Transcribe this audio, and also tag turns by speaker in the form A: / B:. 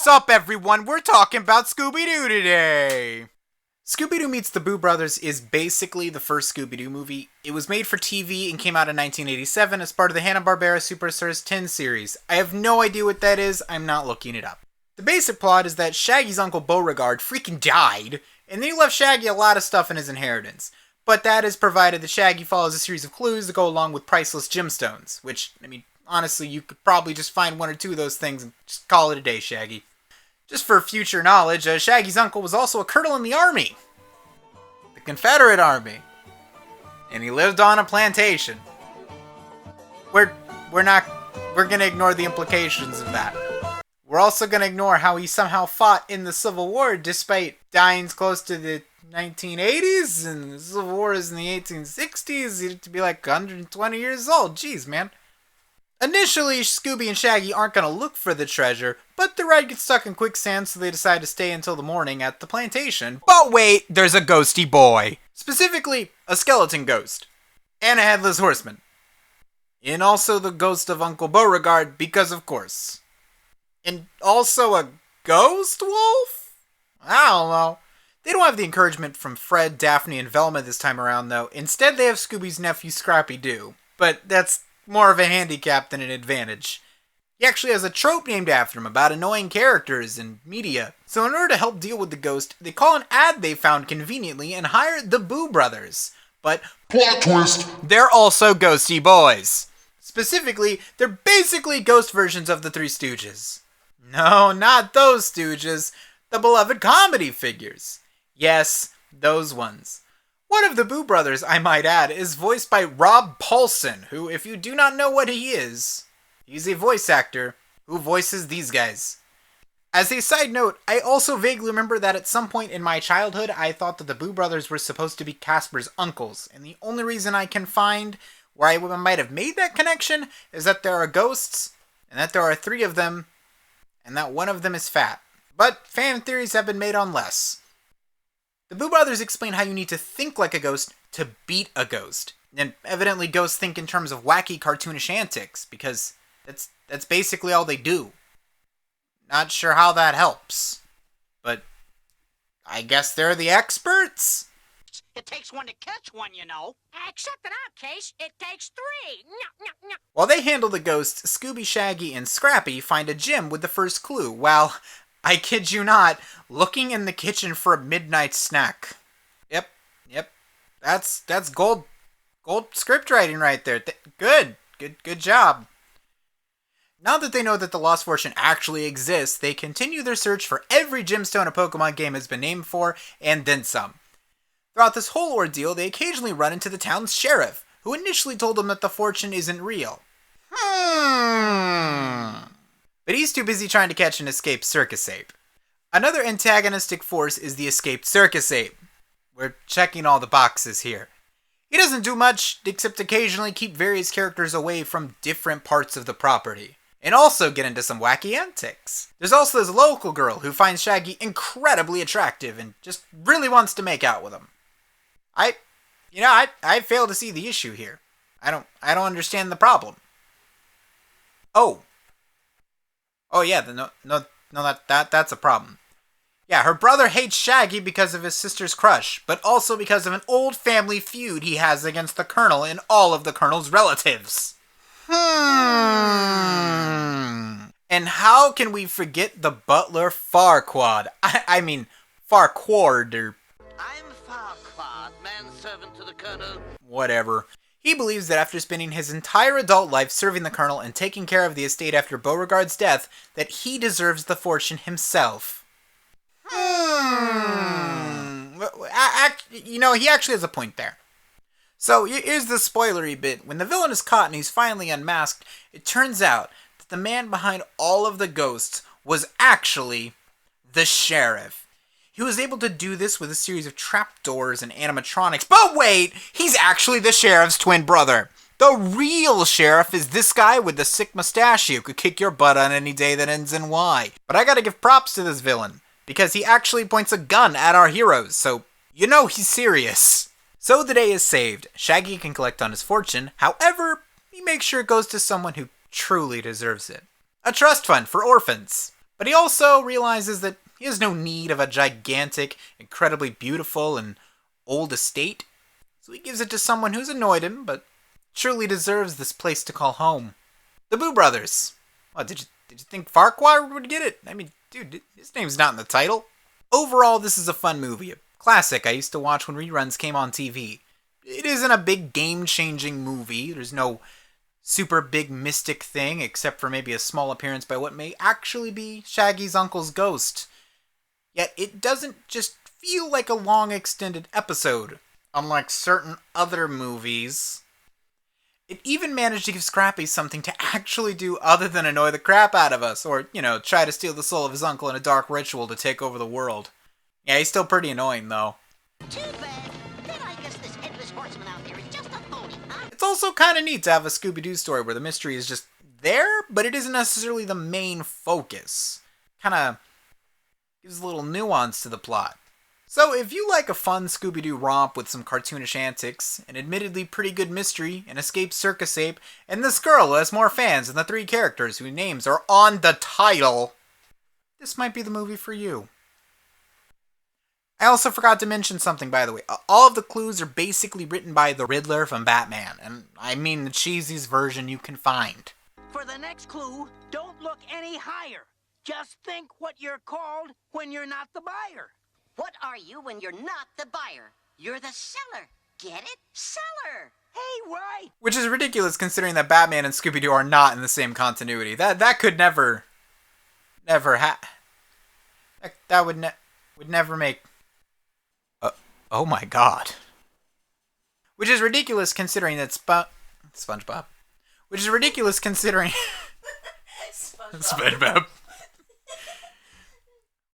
A: Sup everyone, we're talking about Scooby Doo today! Scooby Doo Meets the Boo Brothers is basically the first Scooby Doo movie. It was made for TV and came out in 1987 as part of the Hanna-Barbera Superstars 10 series. I have no idea what that is, I'm not looking it up. The basic plot is that Shaggy's uncle Beauregard freaking died, and then he left Shaggy a lot of stuff in his inheritance. But that is provided that Shaggy follows a series of clues that go along with priceless gemstones, which, honestly, you could probably just find one or two of those things and just call it a day, Shaggy. Just for future knowledge, Shaggy's uncle was also a colonel in the army. The Confederate army. And he lived on a plantation. We're gonna ignore the implications of that. We're also gonna ignore how he somehow fought in the Civil War despite dying close to the 1980s, and the Civil War is in the 1860s. He'd to be like 120 years old. Jeez, man. Initially, Scooby and Shaggy aren't going to look for the treasure, but the ride gets stuck in quicksand, so they decide to stay until the morning at the plantation. But wait, there's a ghosty boy. Specifically, a skeleton ghost. And a headless horseman. And also the ghost of Uncle Beauregard, because of course. And also a ghost wolf? I don't know. They don't have the encouragement from Fred, Daphne, and Velma this time around, though. Instead, they have Scooby's nephew, Scrappy Doo. But that's more of a handicap than an advantage. He actually has a trope named after him about annoying characters in media. So in order to help deal with the ghost, they call an ad they found conveniently and hire the Boo Brothers. But plot twist, they're also ghosty boys. Specifically, they're basically ghost versions of the Three Stooges. No, not those Stooges. The beloved comedy figures. Yes, those ones. One of the Boo Brothers, I might add, is voiced by Rob Paulsen, who, if you do not know what he is, he's a voice actor who voices these guys. As a side note, I also vaguely remember that at some point in my childhood, I thought that the Boo Brothers were supposed to be Casper's uncles, and the only reason I can find where I might have made that connection is that there are ghosts, and that there are 3 of them, and that one of them is fat. But fan theories have been made on less. The Boo Brothers explain how you need to think like a ghost to beat a ghost. And evidently ghosts think in terms of wacky, cartoonish antics, because that's basically all they do. Not sure how that helps. But I guess they're the experts?
B: It takes one to catch one, you know. Except in our case, it takes 3.
A: While they handle the ghosts, Scooby, Shaggy, and Scrappy find a gem with the first clue, while, I kid you not, looking in the kitchen for a midnight snack. Yep. That's gold script writing right there. Good job. Now that they know that the Lost Fortune actually exists, they continue their search for every gemstone a Pokemon game has been named for, and then some. Throughout this whole ordeal, they occasionally run into the town's sheriff, who initially told them that the fortune isn't real. But he's too busy trying to catch an escaped circus ape. Another antagonistic force is the escaped circus ape. We're checking all the boxes here. He doesn't do much, except occasionally keep various characters away from different parts of the property. And also get into some wacky antics. There's also this local girl who finds Shaggy incredibly attractive and just really wants to make out with him. I fail to see the issue here. I don't understand the problem. Oh yeah, that's a problem. Yeah, her brother hates Shaggy because of his sister's crush, but also because of an old family feud he has against the Colonel and all of the Colonel's relatives. And how can we forget the butler Farquaad? I mean, Farquaad, or
B: I'm Farquaad, manservant to the Colonel.
A: Whatever. He believes that after spending his entire adult life serving the Colonel and taking care of the estate after Beauregard's death, that he deserves the fortune himself. He actually has a point there. So, here's the spoilery bit. When the villain is caught and he's finally unmasked, it turns out that the man behind all of the ghosts was actually the sheriff. He was able to do this with a series of trapdoors and animatronics. But wait! He's actually the sheriff's twin brother. The real sheriff is this guy with the sick mustache who could kick your butt on any day that ends in Y. But I gotta give props to this villain, because he actually points a gun at our heroes, so you know he's serious. So the day is saved. Shaggy can collect on his fortune. However, he makes sure it goes to someone who truly deserves it. A trust fund for orphans. But he also realizes that he has no need of a gigantic, incredibly beautiful, and old estate, so he gives it to someone who's annoyed him, but surely deserves this place to call home. The Boo Brothers. What, did you think Farquhar would get it? I mean, dude, his name's not in the title. Overall, this is a fun movie, a classic I used to watch when reruns came on TV. It isn't a big game-changing movie. There's no super big mystic thing, except for maybe a small appearance by what may actually be Shaggy's uncle's ghost. Yet it doesn't just feel like a long extended episode, unlike certain other movies. It even managed to give Scrappy something to actually do other than annoy the crap out of us, or, try to steal the soul of his uncle in a dark ritual to take over the world. Yeah, he's still pretty annoying, though.
B: Too bad. Then I guess this headless horseman out there is just a phony, huh?
A: It's also kind of neat to have a Scooby-Doo story where the mystery is just there, but it isn't necessarily the main focus. Kind of gives a little nuance to the plot. So if you like a fun Scooby-Doo romp with some cartoonish antics, an admittedly pretty good mystery, an escaped circus ape, and this girl who has more fans than the 3 characters whose names are on the title, this might be the movie for you. I also forgot to mention something, by the way. All of the clues are basically written by the Riddler from Batman, and I mean the cheesiest version you can find.
B: For the next clue, don't look any higher. Just think what you're called when you're not the buyer.
C: What are you when you're not the buyer? You're the seller. Get it? Seller!
B: Hey, right!
A: Which is ridiculous considering that Batman and Scooby-Doo are not in the same continuity. That could never that would never make... oh my god. Which is ridiculous considering that SpongeBob. Which is ridiculous considering... SpongeBob.